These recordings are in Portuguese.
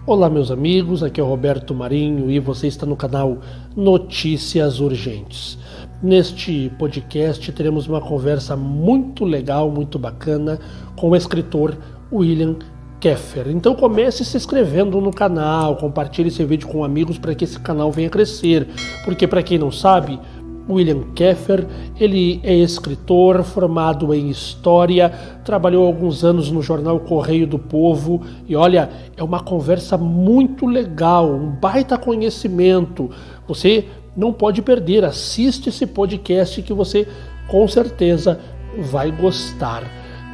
Olá meus amigos, aqui é o Roberto Marinho e você está no canal Notícias Urgentes. Neste podcast teremos uma conversa muito legal, muito bacana com o escritor William Keffer. Então comece se inscrevendo no canal, compartilhe esse vídeo com amigos para que esse canal venha crescer. Porque para quem não sabe, William Keffer, ele é escritor formado em História, trabalhou alguns anos no jornal Correio do Povo e olha, é uma conversa muito legal, um baita conhecimento. Você não pode perder, assiste esse podcast que você com certeza vai gostar.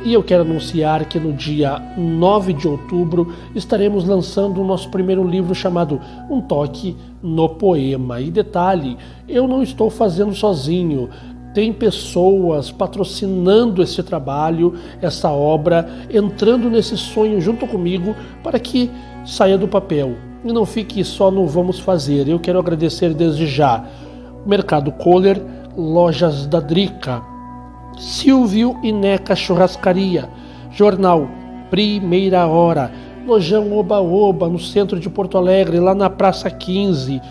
E eu quero anunciar que no dia 9 de outubro estaremos lançando o nosso primeiro livro chamado Um Toque no Poema. E detalhe, eu não estou fazendo sozinho. Tem pessoas patrocinando esse trabalho, essa obra, entrando nesse sonho junto comigo para que saia do papel. E não fique só no vamos fazer. Eu quero agradecer desde já Mercado Kohler, Lojas da Drica, Silvio e Neca Churrascaria, Jornal Primeira Hora, Lojão Oba Oba, no centro de Porto Alegre, lá na Praça 15,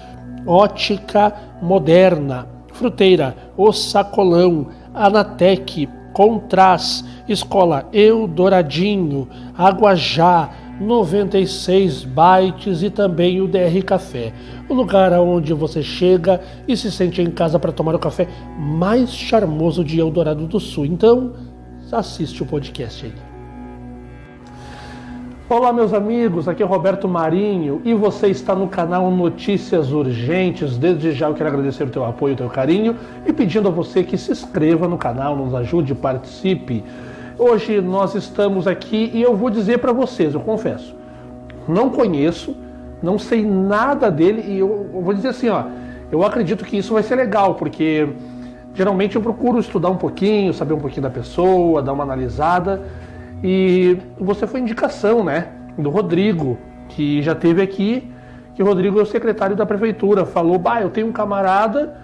Ótica Moderna, Fruteira, O Sacolão, Anatec, Contras, Escola Eldoradinho, Aguajá, 96 Bytes e também o DR Café, o lugar aonde você chega e se sente em casa para tomar o café mais charmoso de Eldorado do Sul. Então, assiste o podcast aí. Olá meus amigos, aqui é o Roberto Marinho e você está no canal Notícias Urgentes. Desde já eu quero agradecer o teu apoio, o teu carinho e pedindo a você que se inscreva no canal, nos ajude, participe. Hoje nós estamos aqui e eu vou dizer para vocês, eu confesso, não conheço, não sei nada dele e eu vou dizer assim, ó, eu acredito que isso vai ser legal, porque geralmente eu procuro estudar um pouquinho, saber um pouquinho da pessoa, dar uma analisada e você foi indicação, né, do Rodrigo, que já esteve aqui, que o Rodrigo é o secretário da prefeitura, falou, eu tenho um camarada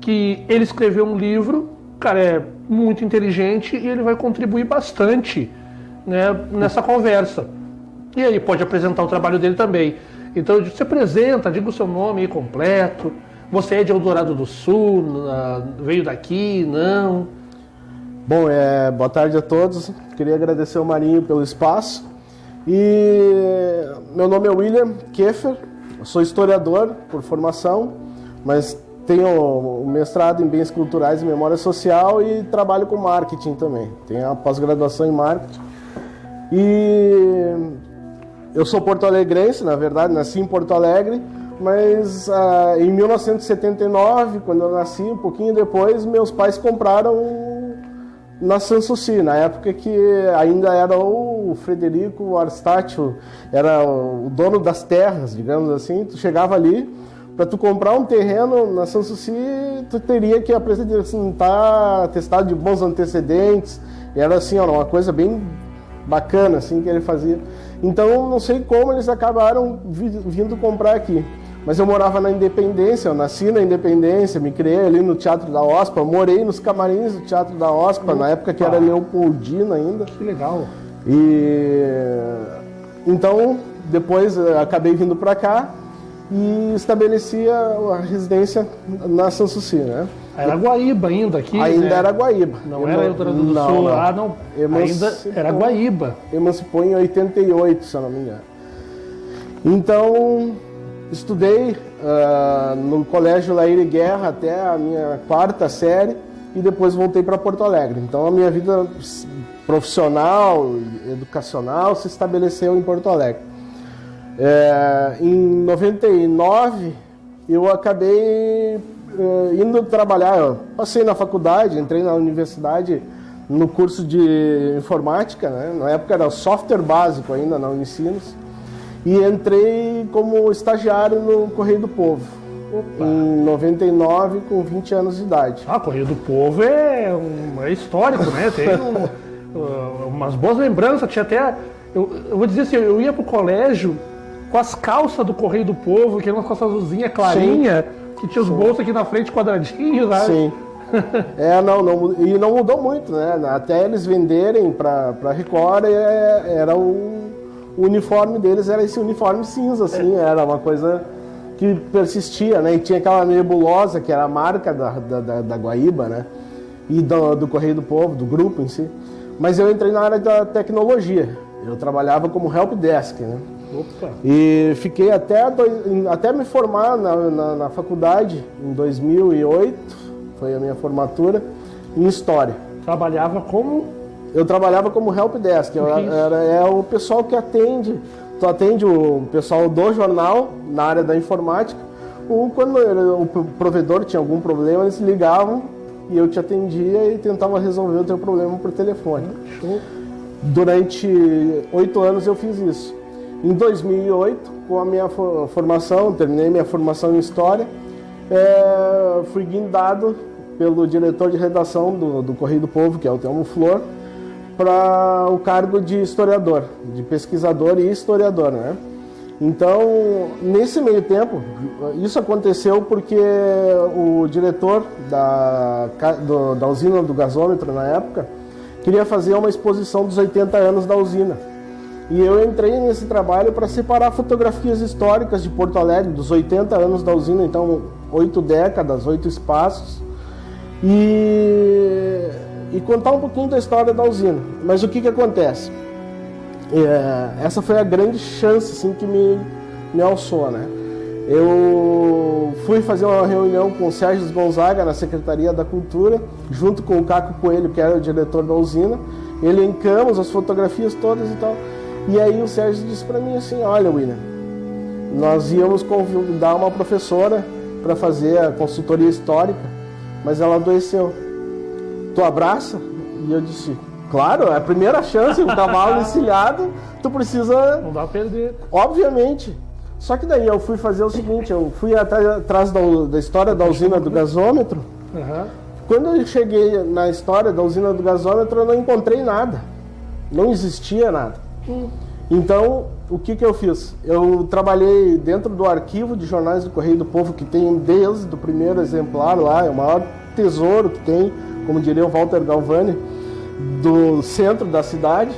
que ele escreveu um livro, o cara é muito inteligente e ele vai contribuir bastante, né, nessa conversa. E aí pode apresentar o trabalho dele também. Então se apresenta, diga o seu nome aí completo. Você é de Eldorado do Sul, veio daqui, não? Bom, boa tarde a todos. Queria agradecer ao Marinho pelo espaço. E meu nome é William Keffer, eu sou historiador por formação, mas tenho um mestrado em Bens Culturais e Memória Social e trabalho com marketing também. Tenho a pós-graduação em marketing. E eu sou porto-alegrense, na verdade, nasci em Porto Alegre, mas em 1979, quando eu nasci, um pouquinho depois, meus pais compraram na Sanssouci, na época que ainda era o Frederico Arstátil, era o dono das terras, digamos assim. Tu chegava ali, para tu comprar um terreno na Sanssouci, tu teria que apresentar atestado de bons antecedentes. Era assim, uma coisa bem bacana assim que ele fazia. Então, não sei como eles acabaram vindo comprar aqui. Mas eu morava na Independência, eu nasci na Independência, me criei ali no Teatro da OSPA, morei nos camarins do Teatro da OSPA, na época que era Leopoldina ainda. Que legal. E então, depois acabei vindo para cá e estabeleci a residência na Sanssouci, né? Era Guaíba ainda aqui, ainda, né? era Guaíba. Não era Eldorado do Sul, não. Ainda era Guaíba. Emancipou em 88, se eu não me engano. Então, estudei no Colégio Laíre Guerra até a minha 4ª série e depois voltei para Porto Alegre. Então, a minha vida profissional, educacional se estabeleceu em Porto Alegre. Em 99 eu acabei indo trabalhar, eu passei na faculdade, entrei na universidade no curso de informática, né? Na época era software básico ainda, na Unicinos, e entrei como estagiário no Correio do Povo. Opa. Em 99, com 20 anos de idade. Correio do Povo é histórico, né? Tem umas boas lembranças, tinha até, eu vou dizer assim, eu ia pro colégio com as calças do Correio do Povo, que eram umas calças azulzinhas, clarinha, que tinha os bolsos aqui na frente quadradinhos, né? Sim. E não mudou muito, né? Até eles venderem para Record era o uniforme deles era esse uniforme cinza, assim, era uma coisa que persistia, né? E tinha aquela nebulosa, que era a marca da Guaíba, né? E do Correio do Povo, do grupo em si. Mas eu entrei na área da tecnologia. Eu trabalhava como help desk, né? Opa. E fiquei até me formar na faculdade, em 2008, foi a minha formatura, em História. Trabalhava como? Eu trabalhava como help desk, é o pessoal que atende, tu atende o pessoal do jornal, na área da informática, ou quando o provedor tinha algum problema, eles ligavam e eu te atendia e tentava resolver o teu problema por telefone. Show. Durante 8 anos eu fiz isso. Em 2008, com a minha formação, terminei minha formação em História, fui guindado pelo diretor de redação do Correio do Povo, que é o Telmo Flor, para o cargo de historiador, de pesquisador e historiador, né? Então, nesse meio tempo, isso aconteceu porque o diretor da usina do gasômetro, na época, queria fazer uma exposição dos 80 anos da usina. E eu entrei nesse trabalho para separar fotografias históricas de Porto Alegre, dos 80 anos da usina, então 8 décadas, 8 espaços, e contar um pouquinho da história da usina. Mas o que acontece? Essa foi a grande chance assim, que me alçou, né? Eu fui fazer uma reunião com o Sérgio Gonzaga na Secretaria da Cultura, junto com o Caco Coelho, que era o diretor da usina. Elencamos as fotografias todas e tal. E aí o Sérgio disse para mim assim: olha, William, nós íamos convidar uma professora para fazer a consultoria histórica, mas ela adoeceu. Tu abraça? E eu disse: claro, é a primeira chance, um cavalo encilhado, tu precisa... Não dá a perder. Obviamente. Só que daí eu fui fazer o seguinte, eu fui atrás da história da usina do gasômetro. Uhum. Quando eu cheguei na história da usina do gasômetro, eu não encontrei nada. Não existia nada. Então, o que eu fiz? Eu trabalhei dentro do arquivo de jornais do Correio do Povo, que tem desde o primeiro exemplar lá, é o maior tesouro que tem, como diria o Walter Galvani, do centro da cidade.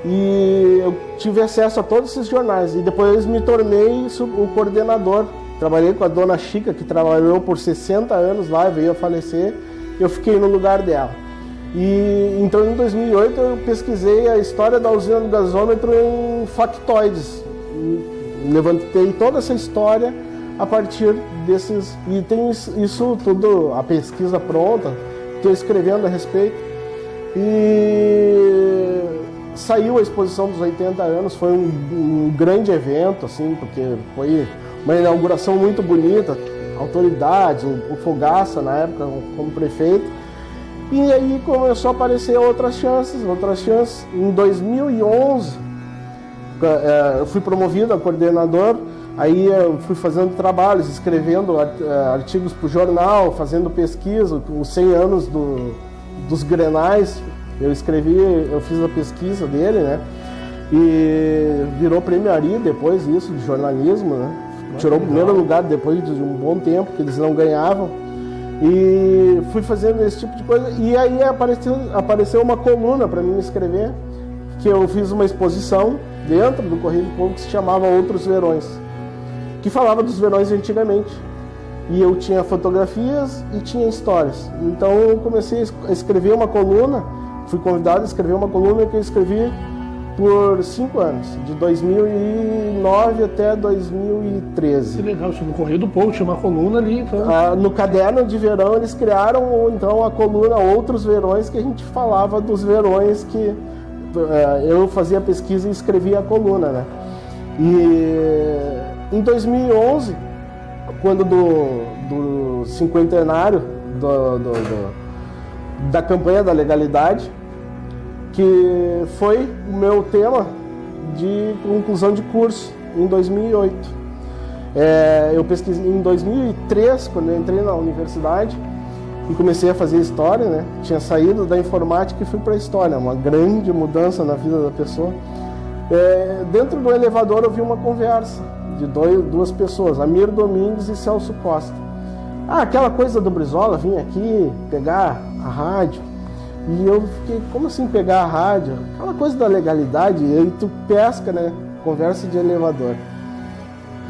E eu tive acesso a todos esses jornais. E depois me tornei o coordenador. Trabalhei com a dona Chica, que trabalhou por 60 anos lá, veio a falecer. Eu fiquei no lugar dela. E então em 2008 eu pesquisei a história da usina do gasômetro em factoides. Levantei toda essa história a partir desses... E tem isso tudo, a pesquisa pronta, estou escrevendo a respeito. E saiu a exposição dos 80 anos, foi um grande evento, assim, porque foi uma inauguração muito bonita, autoridades, o Fogaça na época como prefeito. E aí começou a aparecer outras chances. Em 2011, eu fui promovido a coordenador, aí eu fui fazendo trabalhos, escrevendo artigos para o jornal, fazendo pesquisa, os 100 anos dos Grenais, eu fiz a pesquisa dele, né? E virou Prêmio Ari depois isso, de jornalismo, né? Tirou o primeiro lugar depois de um bom tempo, que eles não ganhavam. E fui fazendo esse tipo de coisa. E aí apareceu uma coluna para mim escrever, que eu fiz uma exposição dentro do Correio do Povo que se chamava Outros Verões, que falava dos verões antigamente. E eu tinha fotografias e tinha histórias. Então eu comecei a escrever uma coluna, fui convidado a escrever uma coluna que eu escrevi por 5 anos, de 2009 até 2013. Que legal, no Correio do Povo tinha uma coluna ali. Então... no caderno de verão eles criaram então a coluna Outros Verões, que a gente falava dos verões que eu fazia pesquisa e escrevia a coluna, né? E em 2011, quando do cinquentenário da campanha da legalidade, que foi o meu tema de conclusão de curso em 2008. Eu pesquisei em 2003, quando eu entrei na universidade e comecei a fazer história, né? Tinha saído da informática e fui para a história, uma grande mudança na vida da pessoa. Dentro do elevador eu vi uma conversa de duas pessoas, Amir Domingues e Celso Costa. Aquela coisa do Brizola, vim aqui pegar a rádio. E eu fiquei, como assim pegar a rádio? Aquela coisa da legalidade, e aí tu pesca, né? Conversa de elevador.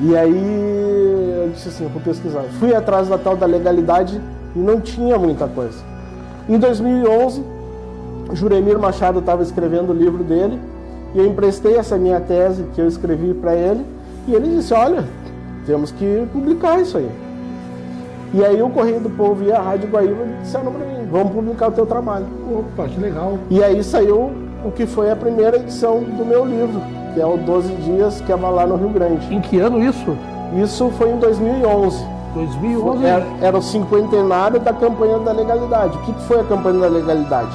E aí eu disse assim, eu vou pesquisar. Fui atrás da tal da legalidade e não tinha muita coisa. Em 2011, Juremir Machado estava escrevendo o livro dele e eu emprestei essa minha tese que eu escrevi para ele e ele disse, olha, temos que publicar isso aí. E aí o Correio do Povo e a Rádio Guaíba disseram para mim, vamos publicar o teu trabalho. Opa, que legal. E aí saiu o que foi a primeira edição do meu livro, que é o 12 Dias que é lá no Rio Grande. Em que ano isso? Isso foi em 2011. 2011? Era o cinquentenário da campanha da legalidade. O que foi a campanha da legalidade?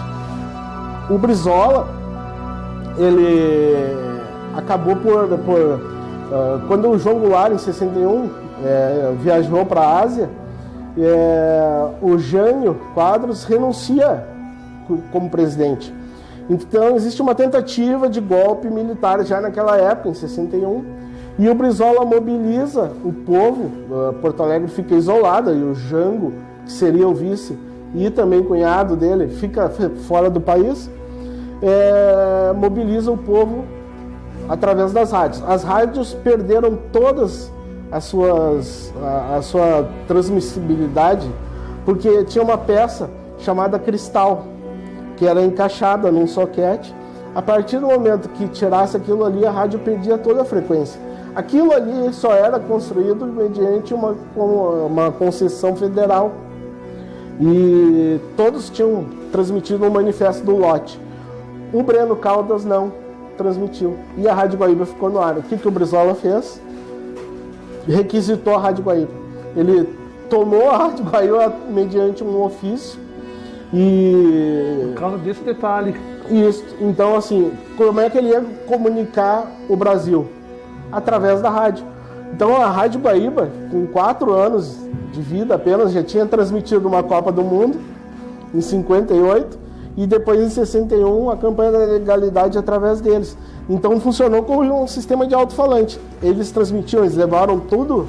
O Brizola, ele acabou quando o João Goulart, em 61, viajou para a Ásia, o Jânio Quadros renuncia como presidente. Então existe uma tentativa de golpe militar já naquela época, em 61, e o Brizola mobiliza o povo. Porto Alegre fica isolada e o Jango, que seria o vice e também cunhado dele, fica fora do país, mobiliza o povo através das rádios. As rádios perderam todas a sua transmissibilidade, porque tinha uma peça chamada Cristal, que era encaixada num soquete. A partir do momento que tirasse aquilo ali, a rádio perdia toda a frequência. Aquilo ali só era construído mediante uma concessão federal. E todos tinham transmitido um manifesto do lote. O Breno Caldas não transmitiu. E a Rádio Guaíba ficou no ar. O que o Brizola fez? Requisitou a Rádio Guaíba. Ele tomou a Rádio Guaíba mediante um ofício. E por causa desse detalhe. Isso. Então, assim, como é que ele ia comunicar o Brasil? Através da rádio. Então, a Rádio Guaíba, com 4 anos de vida apenas, já tinha transmitido uma Copa do Mundo, em 58, e depois, em 61, a campanha da legalidade através deles. Então, funcionou como um sistema de alto-falante. Eles transmitiam, eles levaram tudo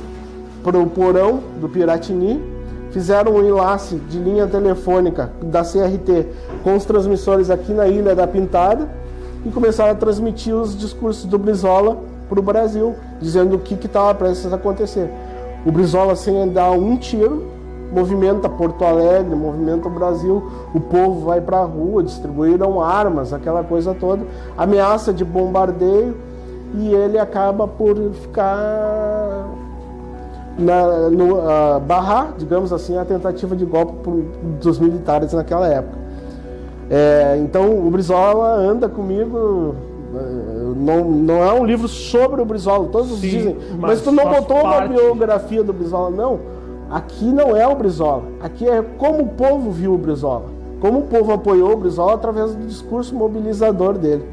para o porão do Piratini, fizeram um enlace de linha telefônica da CRT com os transmissores aqui na Ilha da Pintada e começaram a transmitir os discursos do Brizola para o Brasil, dizendo o que estava prestes a acontecer. O Brizola, sem dar um tiro, movimenta Porto Alegre, movimenta o Brasil, o povo vai para a rua, distribuíram armas, aquela coisa toda, ameaça de bombardeio, e ele acaba por ficar barrar, digamos assim, a tentativa de golpe dos militares naquela época. Então o Brizola anda comigo. Não é um livro sobre o Brizola, todos dizem, mas tu não botou uma biografia do Brizola. Não, aqui não é o Brizola, aqui é como o povo viu o Brizola, como o povo apoiou o Brizola através do discurso mobilizador dele.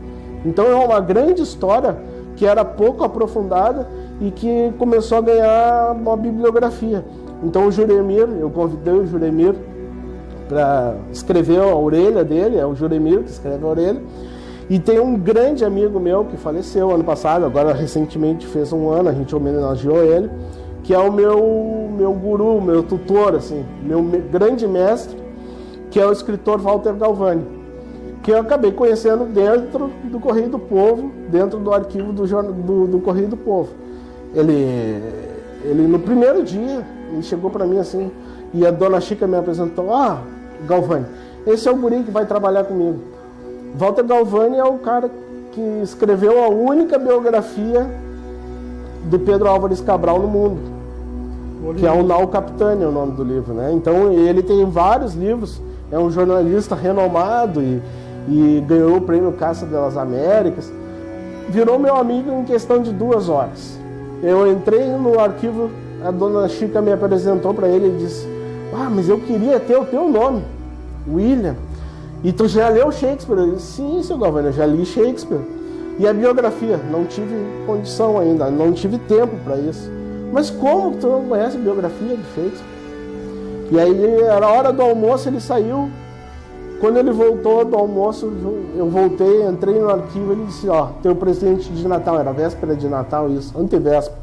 Então é uma grande história que era pouco aprofundada e que começou a ganhar uma bibliografia. Então o Juremir, eu convidei o Juremir para escrever a orelha dele, é o Juremir que escreve a orelha. E tem um grande amigo meu que faleceu ano passado, agora recentemente fez 1 ano, a gente homenageou ele, que é o meu guru, meu tutor, assim, meu grande mestre, que é o escritor Walter Galvani, que eu acabei conhecendo dentro do Correio do Povo, dentro do arquivo do Correio do Povo. Ele no primeiro dia, ele chegou para mim assim, e a dona Chica me apresentou, Galvani, esse é o guri que vai trabalhar comigo. Walter Galvani é o cara que escreveu a única biografia do Pedro Álvares Cabral no mundo, que é o Nau Capitânia, o nome do livro, né? Então ele tem vários livros, é um jornalista renomado e ganhou o prêmio Caça das Américas, virou meu amigo em questão de 2 horas. Eu entrei no arquivo, a dona Chica me apresentou para ele e disse, mas eu queria ter o teu nome, William. E tu já leu Shakespeare? Eu disse, sim, seu Galvani, eu já li Shakespeare. E a biografia? Não tive condição ainda, não tive tempo para isso. Mas como tu não conhece a biografia de Shakespeare? E aí, era a hora do almoço, ele saiu. Quando ele voltou do almoço, eu voltei, entrei no arquivo, ele disse, teu presente de Natal, era véspera de Natal isso, antevéspera.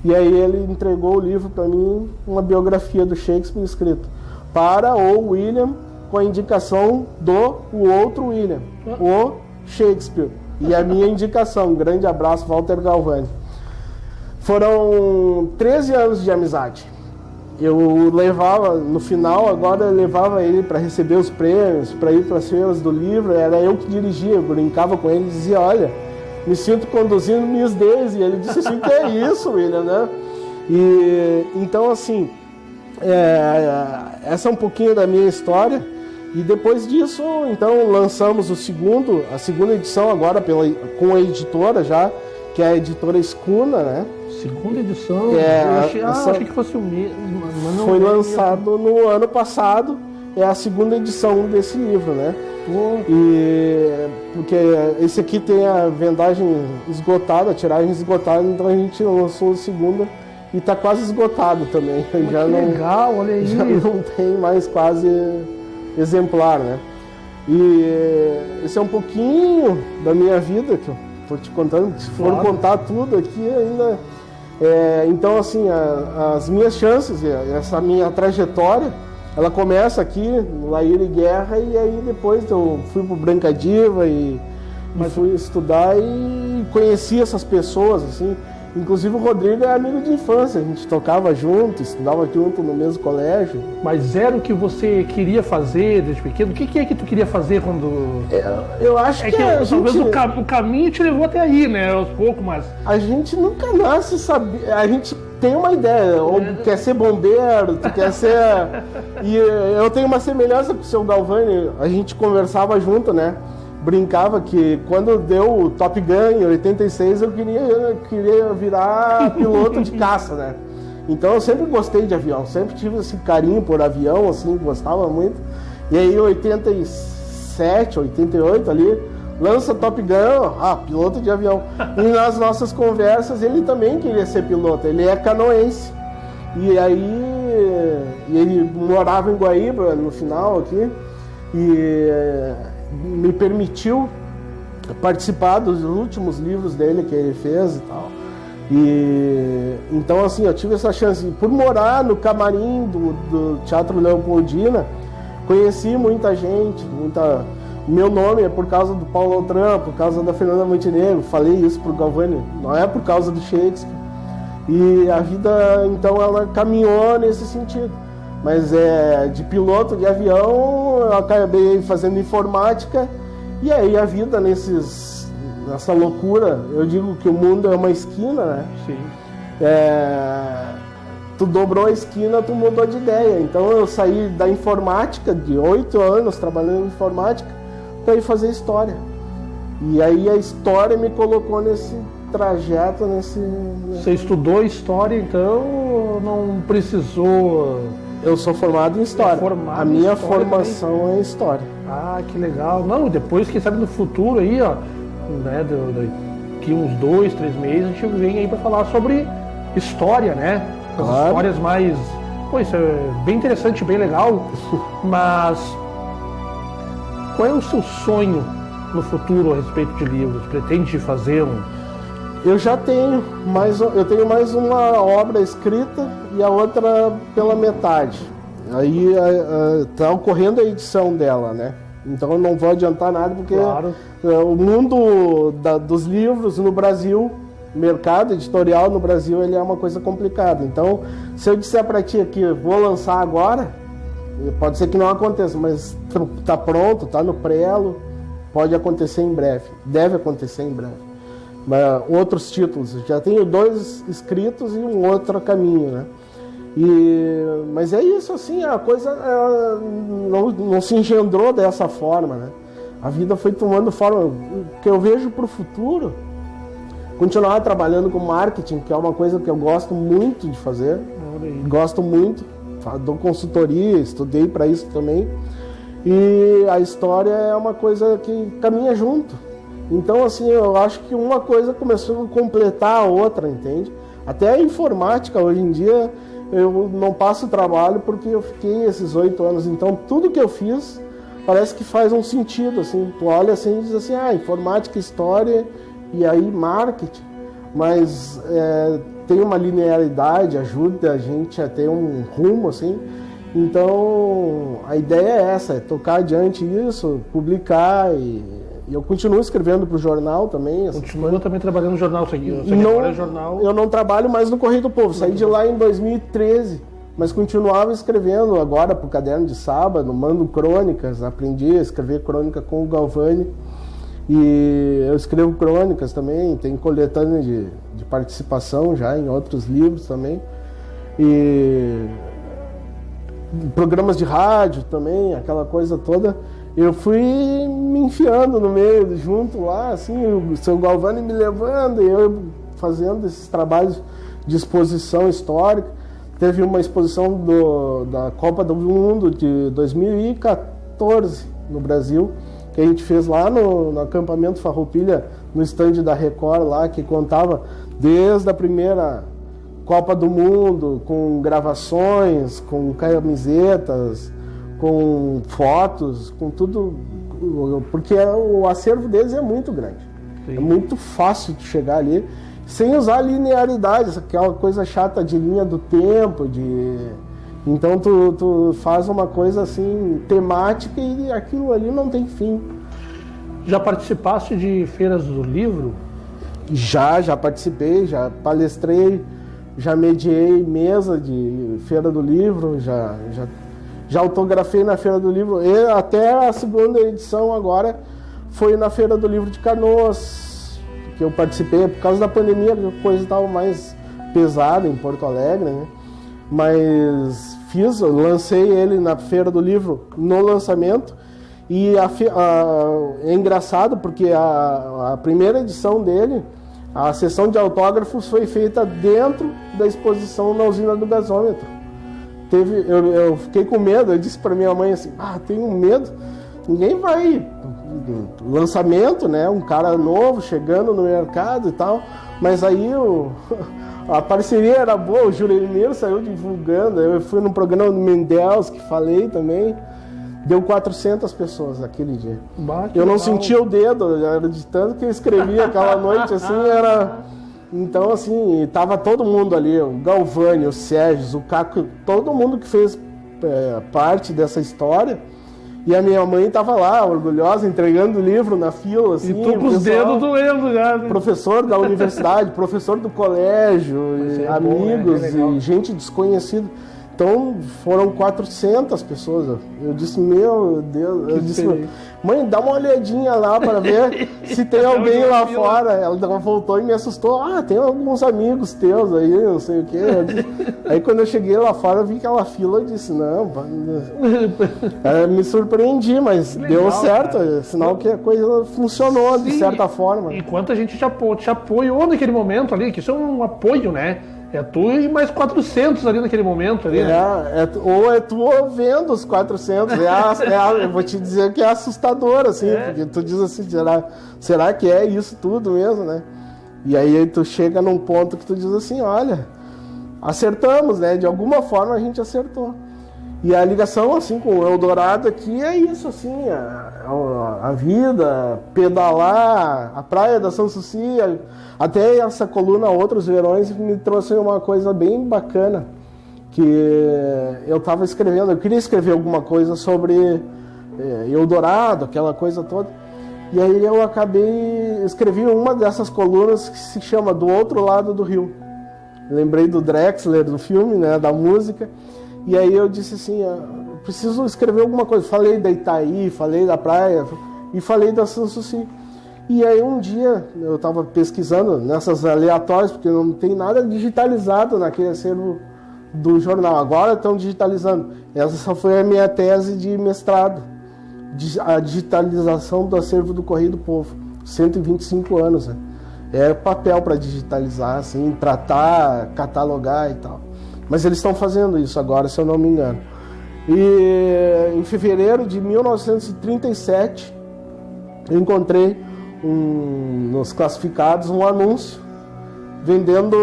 E aí ele entregou o livro para mim, uma biografia do Shakespeare escrito para o William com a indicação do o outro William, o Shakespeare. E a minha indicação, um grande abraço, Walter Galvani. Foram 13 anos de amizade. Eu levava, no final, agora eu levava ele para receber os prêmios, para ir para as feiras do livro, era eu que dirigia, eu brincava com ele e dizia, olha, me sinto conduzindo Miss Daisy. E ele disse assim, que é isso, William, né? E, então, assim, essa é um pouquinho da minha história. E depois disso, então, lançamos a segunda edição agora com a editora já, que é a editora Escuna, né? Segunda edição? Eu achei que fosse o mesmo. Foi lançado no ano passado, é a segunda edição desse livro, né? E porque esse aqui tem a vendagem esgotada, a tiragem esgotada, então a gente lançou a segunda e está quase esgotado também. Já que não, legal, olha aí. Já não tem mais quase exemplar, né? E esse é um pouquinho da minha vida que eu estou te contando. Se for contar tudo aqui ainda... então, assim, as minhas chances, essa minha trajetória, ela começa aqui no Laíra e Guerra, e aí depois eu fui pro Branca Diva e fui estudar e conheci essas pessoas, assim. Inclusive o Rodrigo é amigo de infância, a gente tocava junto, estudava junto no mesmo colégio. Mas era o que você queria fazer desde pequeno? O que é que tu queria fazer quando... Eu acho que a talvez gente... o caminho te levou até aí, né? Aos poucos, mas... A gente nunca nasce sabendo... A gente tem uma ideia, ou quer ser bombeiro, tu quer ser... E eu tenho uma semelhança com o seu Galvani, a gente conversava junto, né? Brincava que quando deu o Top Gun em 86 eu queria virar piloto de caça, né? Então eu sempre gostei de avião, sempre tive esse carinho por avião, assim, gostava muito. E aí em 87, 88 ali, lança Top Gun, piloto de avião. E nas nossas conversas ele também queria ser piloto, ele é canoense. E aí ele morava em Guaíba no final aqui e me permitiu participar dos últimos livros dele que ele fez e tal. E então, assim, eu tive essa chance. Por morar no camarim do Teatro Leopoldina, conheci muita gente, Meu nome é por causa do Paulo Altran, por causa da Fernanda Montenegro. Falei isso pro Galvani, não é por causa do Shakespeare. E a vida, então, ela caminhou nesse sentido. Mas de piloto de avião, eu acabei fazendo informática, e aí a vida nessa loucura, eu digo que o mundo é uma esquina, né? Sim. Tu dobrou a esquina, tu mudou de ideia. Então eu saí da informática, de 8 anos trabalhando em informática, para ir fazer história. E aí a história me colocou nesse trajeto, Você estudou história, então não precisou... Eu sou formado em História. A minha formação também é História. Ah, que legal. Não, depois, quem sabe no futuro aí, ó, né, daqui uns 2, 3 meses, a gente vem aí para falar sobre história, né? As histórias mais... Pô, isso é bem interessante, bem legal. Mas qual é o seu sonho no futuro a respeito de livros? Pretende fazer Eu já tenho mais uma obra escrita e a outra pela metade. Aí está ocorrendo a edição dela, né? Então eu não vou adiantar nada porque o mundo dos livros no Brasil, mercado editorial no Brasil, ele é uma coisa complicada. Então, se eu disser para ti aqui, vou lançar agora, pode ser que não aconteça, mas está pronto, está no prelo, pode acontecer em breve, deve acontecer em breve. Outros títulos, já tenho 2 escritos e um outro a caminho, né? Mas é isso, assim, a coisa não se engendrou dessa forma, né? A vida foi tomando forma. O que eu vejo para o futuro, continuar trabalhando com marketing, que é uma coisa que eu gosto muito de fazer, gosto muito, dou consultoria, estudei para isso também, e a história é uma coisa que caminha junto. Então, assim, eu acho que uma coisa começou a completar a outra, entende? Até a informática, hoje em dia, eu não passo trabalho porque eu fiquei esses 8 anos. Então, tudo que eu fiz parece que faz um sentido, assim. Tu olha assim e diz assim, informática, história e aí marketing. Mas tem uma linearidade, ajuda a gente a ter um rumo, assim. Então, a ideia é essa, é tocar adiante isso, publicar e eu continuo escrevendo para o jornal também. Continua também trabalhando no jornal, jornal. Eu não trabalho mais no Correio do Povo, saí de lá em 2013, mas continuava escrevendo agora para o Caderno de Sábado, mando crônicas, aprendi a escrever crônica com o Galvani. E eu escrevo crônicas também, tem coletânea de participação já em outros livros também. E programas de rádio também, aquela coisa toda. Eu fui me enfiando no meio, junto lá, assim, o seu Galvani me levando, e eu fazendo esses trabalhos de exposição histórica. Teve uma exposição da Copa do Mundo de 2014 no Brasil, que a gente fez lá no acampamento Farroupilha, no estande da Record lá, que contava desde a primeira Copa do Mundo, com gravações, com camisetas, com fotos, com tudo, porque o acervo deles é muito grande. Sim. É muito fácil de chegar ali, sem usar linearidade, aquela coisa chata de linha do tempo, então tu faz uma coisa assim, temática, e aquilo ali não tem fim. Já participaste de feiras do livro? Já participei, já palestrei, já mediei mesa de feira do livro, já autografei na Feira do Livro, e até a segunda edição agora foi na Feira do Livro de Canoas, que eu participei. Por causa da pandemia, a coisa estava mais pesada em Porto Alegre, né? Mas lancei ele na Feira do Livro no lançamento, e é engraçado porque a primeira edição dele, a sessão de autógrafos foi feita dentro da exposição na usina do gasômetro. Eu fiquei com medo, eu disse para minha mãe assim, tenho medo, ninguém vai, lançamento, né, um cara novo chegando no mercado e tal, mas aí a parceria era boa, o Juremir saiu divulgando, eu fui no programa do Mendels, que falei também, deu 400 pessoas aquele dia. Eu não sentia o dedo, era de tanto que eu escrevi aquela noite, assim, era... Então, assim, tava todo mundo ali, o Galvani, o Sérgio, o Caco, todo mundo que fez parte dessa história. E a minha mãe tava lá, orgulhosa, entregando o livro na fila, assim. E tu com os dedos doendo já, né? Professor da universidade, professor do colégio, amigos, e gente desconhecida. Então, foram 400 pessoas. Eu disse, meu Deus, eu disse, mãe, dá uma olhadinha lá para ver se tem alguém lá fora. Ela voltou e me assustou. Tem alguns amigos teus aí, não sei o quê. Aí quando eu cheguei lá fora, eu vi aquela fila, eu disse, não, me surpreendi, mas legal, deu certo. Cara. Sinal que a coisa funcionou. Sim, de certa forma. E quanta gente te apoiou naquele momento ali, que isso é um apoio, né? É tu e mais 400 ali naquele momento. Ali, né? Ou é tu vendo os 400. Eu vou te dizer que é assustador, assim, porque tu diz assim, será que é isso tudo mesmo, né? E aí tu chega num ponto que tu diz assim, olha, acertamos, né? De alguma forma a gente acertou. E a ligação, assim, com o Eldorado aqui é isso, assim, a vida, pedalar, a praia da São Suci, até essa coluna Outros Verões me trouxe uma coisa bem bacana, que eu estava escrevendo, eu queria escrever alguma coisa sobre Eldorado, aquela coisa toda, e aí eu escrevi uma dessas colunas que se chama Do Outro Lado do Rio. Lembrei do Drexler, do filme, né, da música. E aí eu disse assim, preciso escrever alguma coisa. Falei da Itaí, falei da praia e falei da São Suci. E aí um dia eu estava pesquisando nessas aleatórias, porque não tem nada digitalizado naquele acervo do jornal. Agora estão digitalizando. Essa foi a minha tese de mestrado. A digitalização do acervo do Correio do Povo. 125 anos, né? É papel para digitalizar, assim, tratar, catalogar e tal. Mas eles estão fazendo isso agora, se eu não me engano. E em fevereiro de 1937, eu encontrei nos classificados um anúncio vendendo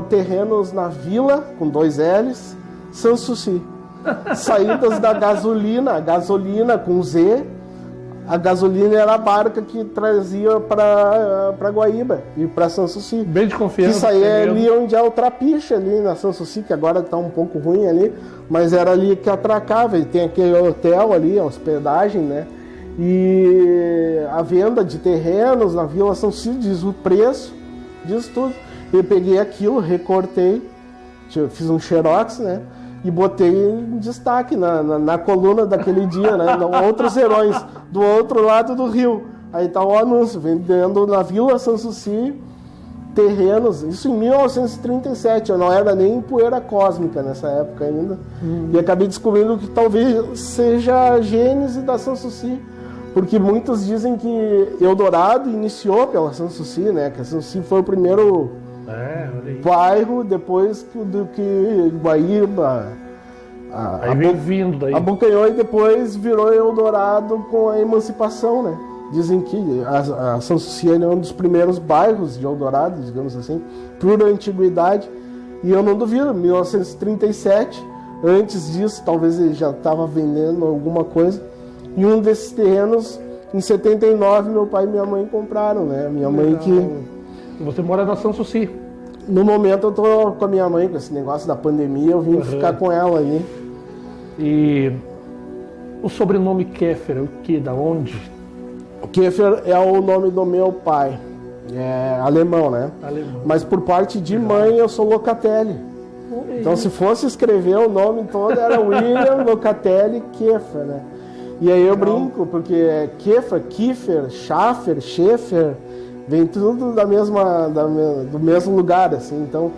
terrenos na Vila, com 2 L's, São Suci. Saídas da gasolina com Z, a gasolina era a barca que trazia para Guaíba e para Sanssouci. Bem de confiança. Isso aí é ali onde é o Trapiche, ali na Sanssouci, que agora está um pouco ruim ali, mas era ali que atracava. E tem aquele hotel ali, a hospedagem, né? E a venda de terrenos na Vila Sanssouci, diz o preço, diz tudo. Eu peguei aquilo, recortei, fiz um xerox, né? E botei em destaque na coluna daquele dia, né? Outros heróis, do outro lado do rio. Aí tá o anúncio, vendendo na Vila Sanssouci terrenos, isso em 1937, eu não era nem poeira cósmica nessa época ainda. E acabei descobrindo que talvez seja a gênese da Sanssouci, porque muitos dizem que Eldorado iniciou pela Sanssouci, né? Que a Sanssouci foi o primeiro bairro, depois do que Guaíba abocanhou, e depois virou Eldorado com a emancipação, né? Dizem que a Sanssouci é um dos primeiros bairros de Eldorado, digamos assim, por antiguidade, e eu não duvido, 1937, antes disso, talvez ele já estava vendendo alguma coisa, e um desses terrenos, em 79, meu pai e minha mãe compraram, né? Minha mãe que... Você mora na Sanssouci? No momento eu tô com a minha mãe, com esse negócio da pandemia, eu vim ficar com ela ali. E o sobrenome Keffer, o que, da onde? Keffer é o nome do meu pai, é alemão, né? Alemão. Mas por parte de mãe eu sou Locatelli. Então se fosse escrever o nome todo era William Locatelli Keffer, né? E aí eu brinco, porque é Keffer, Kiefer, Schaffer, Schaeffer, vem tudo do mesmo lugar, assim. Então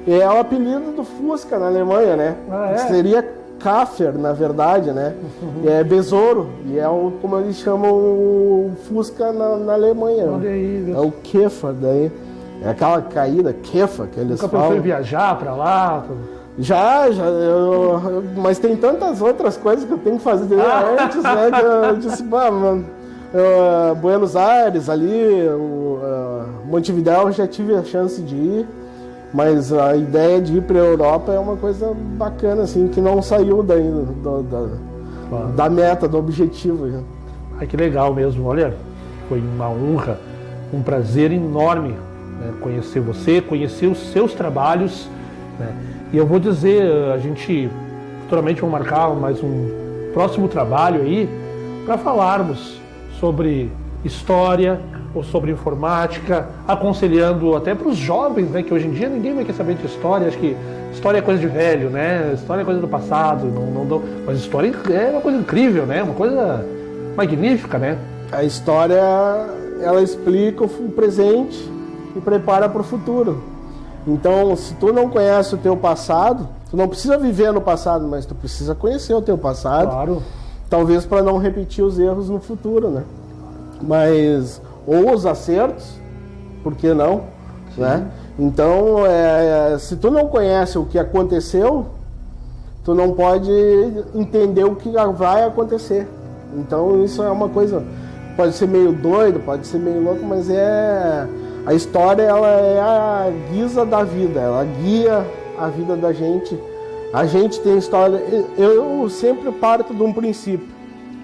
é o apelido do Fusca na Alemanha, né? Seria Kaffer, na verdade, né? É besouro, e é como eles chamam o Fusca na Alemanha. Olha aí, é o Keffer, daí. É aquela caída, Keffer, que eles falam. Nunca pensou em viajar pra lá? Já, mas tem tantas outras coisas que eu tenho que fazer antes, né? Que eu disse, mano, Buenos Aires ali, Montevidéu eu já tive a chance de ir. Mas a ideia de ir para a Europa é uma coisa bacana, assim, que não saiu daí da meta, do objetivo. Né? Ai, que legal mesmo. Olha, foi uma honra, um prazer enorme, né, conhecer você, conhecer os seus trabalhos. Né? E eu vou dizer, a gente futuramente vai marcar mais um próximo trabalho aí para falarmos sobre história, ou sobre informática, aconselhando até para os jovens, né, que hoje em dia ninguém vai querer saber de história. Acho que história é coisa de velho, né? História é coisa do passado, mas história é uma coisa incrível, né? Uma coisa magnífica, né? A história, ela explica o presente e prepara para o futuro. Então, se tu não conhece o teu passado, tu não precisa viver no passado, mas tu precisa conhecer o teu passado. Claro. Talvez para não repetir os erros no futuro, né? Mas ou os acertos, por que não? Né? Então, se tu não conhece o que aconteceu, tu não pode entender o que vai acontecer. Então, isso é uma coisa, pode ser meio doido, pode ser meio louco, mas a história, ela é a guisa da vida, ela guia a vida da gente. A gente tem história, eu sempre parto de um princípio,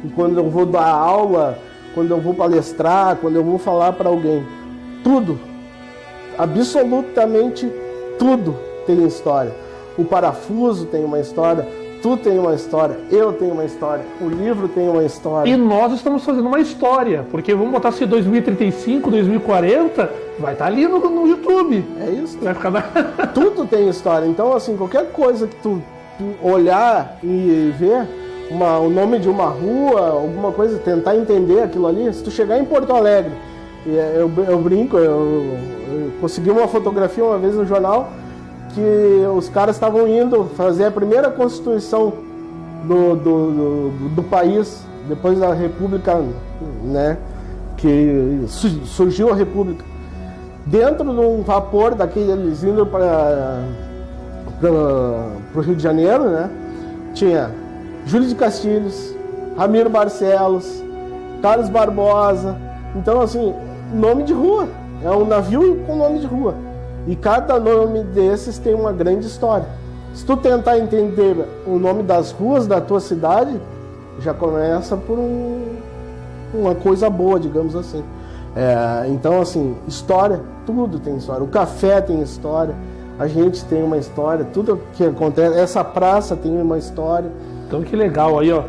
e quando eu vou dar aula, quando eu vou palestrar, quando eu vou falar para alguém, tudo, absolutamente tudo tem história. O parafuso tem uma história, tu tem uma história, eu tenho uma história, o livro tem uma história. E nós estamos fazendo uma história, porque vamos botar se 2035, 2040, vai estar ali no YouTube. É isso. Vai ficar... Tudo tem história. Então, assim, qualquer coisa que tu olhar e ver, o nome de uma rua, alguma coisa, tentar entender aquilo ali. Se tu chegar em Porto Alegre, eu brinco, eu consegui uma fotografia uma vez no jornal que os caras estavam indo fazer a primeira constituição do país, depois da República, né, que surgiu a República. Dentro de um vapor daqueles indo para o Rio de Janeiro, né, tinha Júlio de Castilhos, Ramiro Barcelos, Carlos Barbosa. Então, assim, nome de rua. É um navio com nome de rua. E cada nome desses tem uma grande história. Se tu tentar entender o nome das ruas da tua cidade, já começa por uma coisa boa, digamos assim. Então, assim, história, tudo tem história. O café tem história, a gente tem uma história, tudo que acontece, essa praça tem uma história. Então, que legal aí, ó.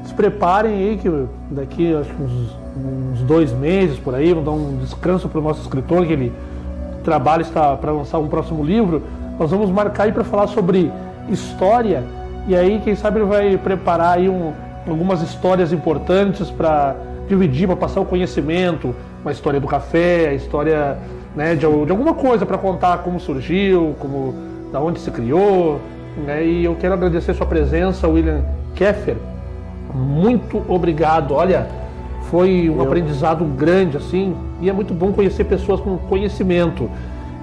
Se preparem aí que daqui acho que uns 2 meses por aí, vamos dar um descanso para o nosso escritor, que ele trabalha, está para lançar um próximo livro. Nós vamos marcar aí para falar sobre história, e aí quem sabe ele vai preparar aí algumas histórias importantes para dividir, para passar o conhecimento, uma história do café, a história, né, de alguma coisa para contar como surgiu, da onde se criou, né? E eu quero agradecer a sua presença, William Keffer. Muito obrigado. Olha, foi um aprendizado grande, assim, e é muito bom conhecer pessoas com conhecimento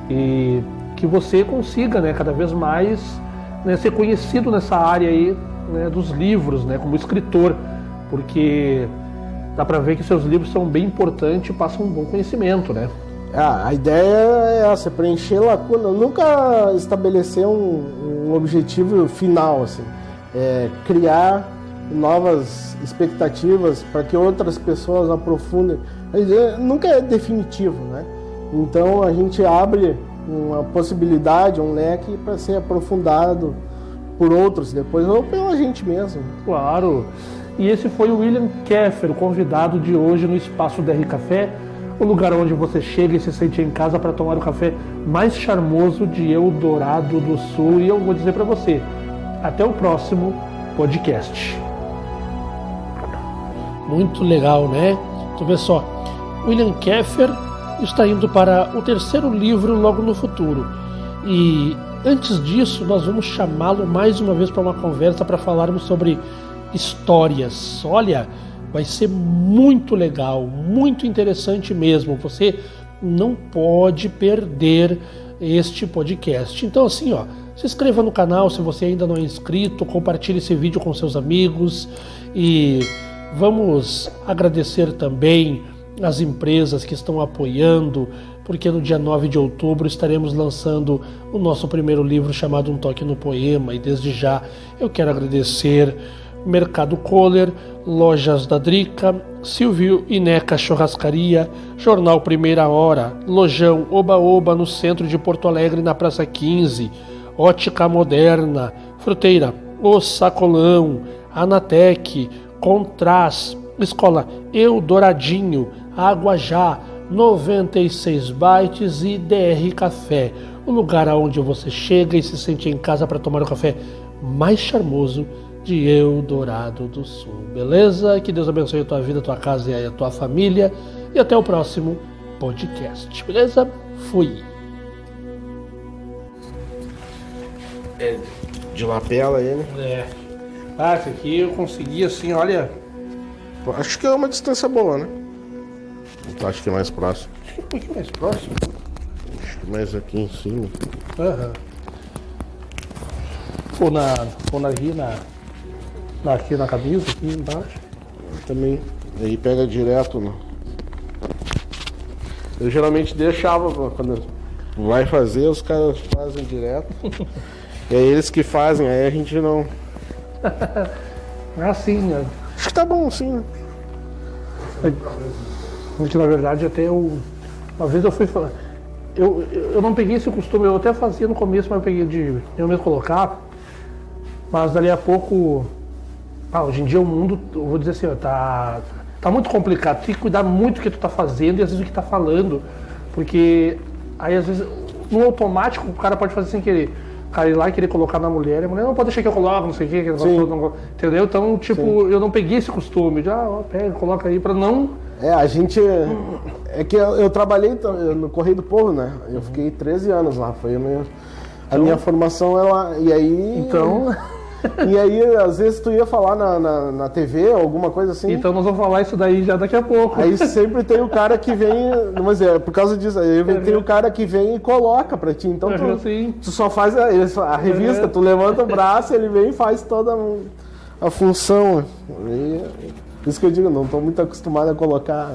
e que você consiga, né, cada vez mais, né, ser conhecido nessa área aí, né, dos livros, né, como escritor, porque dá para ver que seus livros são bem importantes e passam um bom conhecimento, né? A ideia é essa, preencher lacuna, nunca estabelecer um objetivo final, assim, criar novas expectativas para que outras pessoas aprofundem. Nunca é definitivo, né? Então a gente abre uma possibilidade, um leque para ser aprofundado por outros depois, ou pela gente mesmo. Claro. E esse foi o William Keffer, o convidado de hoje no Espaço DR Café, o lugar onde você chega e se sente em casa para tomar o café mais charmoso de Eldorado do Sul. E eu vou dizer para você, até o próximo podcast. Muito legal, né? Tu vê só, William Keffer está indo para o 3º livro logo no futuro. E antes disso, nós vamos chamá-lo mais uma vez para uma conversa para falarmos sobre histórias. Olha, vai ser muito legal, muito interessante mesmo. Você não pode perder este podcast. Então, assim, ó, se inscreva no canal se você ainda não é inscrito, compartilhe esse vídeo com seus amigos e vamos agradecer também as empresas que estão apoiando, porque no dia 9 de outubro estaremos lançando o nosso primeiro livro chamado Um Toque no Poema, e desde já eu quero agradecer Mercado Kohler, Lojas da Drica, Silvio e Neca Churrascaria, Jornal Primeira Hora, Lojão Oba Oba no centro de Porto Alegre, na Praça 15, Ótica Moderna, Fruteira O Sacolão, Anatec, Contras, Escola Eldoradinho, Água Já, 96 Bytes e DR Café, o lugar aonde você chega e se sente em casa para tomar o café mais charmoso de Eldorado do Sul, beleza? Que Deus abençoe a tua vida, a tua casa e a tua família, e até o próximo podcast, beleza? Fui! De lapela ele. Esse aqui eu consegui assim, olha. Acho que é uma distância boa, né? Acho que é mais próximo. Acho que é um pouquinho mais próximo. Acho que mais aqui em cima. Aham. Aqui na camisa, aqui embaixo. Também. Aí pega direto, né? Eu geralmente deixava quando vai fazer, os caras fazem direto. E é eles que fazem, aí a gente não. É assim, né? Acho que tá bom assim, né? Porque na verdade até uma vez eu fui falar. Eu não peguei esse costume, eu até fazia no começo, mas eu peguei de eu mesmo colocar. Mas dali a pouco. Hoje em dia o mundo, eu vou dizer assim, ó, tá muito complicado. Tem que cuidar muito do que tu tá fazendo e às vezes o que tá falando. Porque aí às vezes, no automático, o cara pode fazer sem querer. O cara ir lá e querer colocar na mulher, a mulher não pode deixar que eu coloque, não sei o que, entendeu? Então, tipo, sim, eu não peguei esse costume. Pega, coloca aí pra não. A gente. É que eu trabalhei no Correio do Povo, né? Eu fiquei 13 anos lá. Foi a minha formação ela. E aí. Então. E aí, às vezes, tu ia falar na TV, alguma coisa assim. Então nós vamos falar isso daí já daqui a pouco. Aí sempre tem o cara que vem. Mas por causa disso, aí tem o cara que vem e coloca pra ti. Então tu só faz a revista, tu levanta o braço, ele vem e faz toda a função. Por isso que eu digo, não tô muito acostumado a colocar.